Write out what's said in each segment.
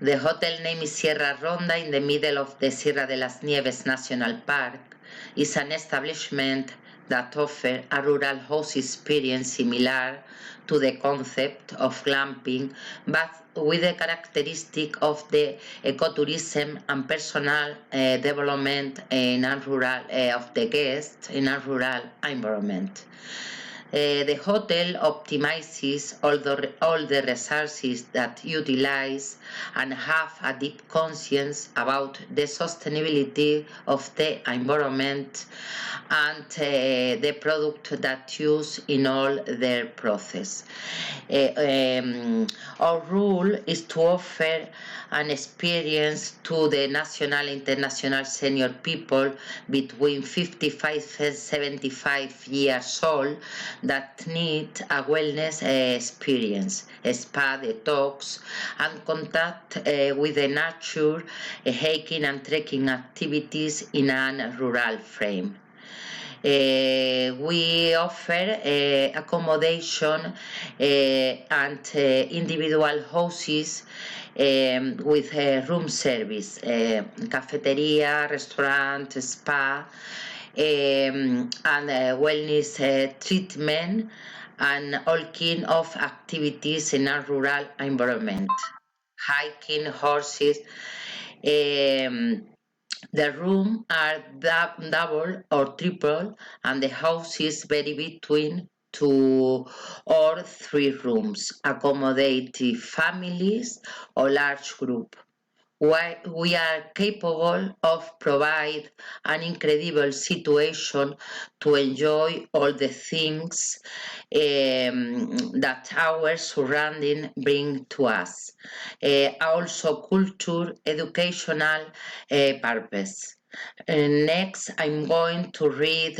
The hotel name is Sierra Ronda in the middle of the Sierra de las Nieves National Park. It's an establishment that offers a rural house experience similar to the concept of glamping, but with the characteristic of the ecotourism and personal development in a rural of the guests in a rural environment. The hotel optimizes all the resources that utilize and have a deep conscience about the sustainability of the environment and the product that use in all their process. Our rule is to offer an experience to the national international senior people between 55 and 75 years old that need a wellness experience, a spa detox, and contact with the nature, hiking and trekking activities in a rural frame. We offer accommodation and individual houses with room service, cafeteria, restaurant, spa, and wellness treatment, and all kind of activities in a rural environment. Hiking, horses, the rooms are double or triple, and the houses vary between 2 or 3 rooms, accommodate families or large group. We are capable of provide an incredible situation to enjoy all the things that our surrounding bring to us. Also culture, educational purpose. Next, I'm going to read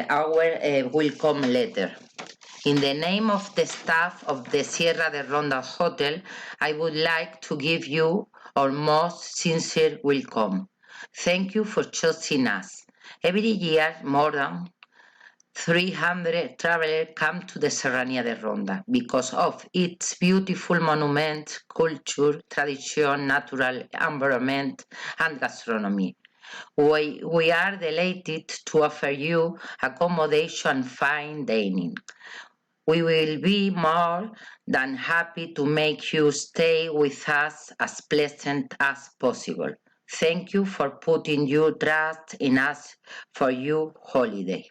our welcome letter. In the name of the staff of the Sierra de Ronda Hotel, I would like to give you our most sincere welcome. Thank you for choosing us. Every year, more than 300 travelers come to the Serranía de Ronda because of its beautiful monument, culture, tradition, natural environment, and gastronomy. We are delighted to offer you accommodation and fine dining. We will be more than happy to make you stay with us as pleasant as possible. Thank you for putting your trust in us for your holiday.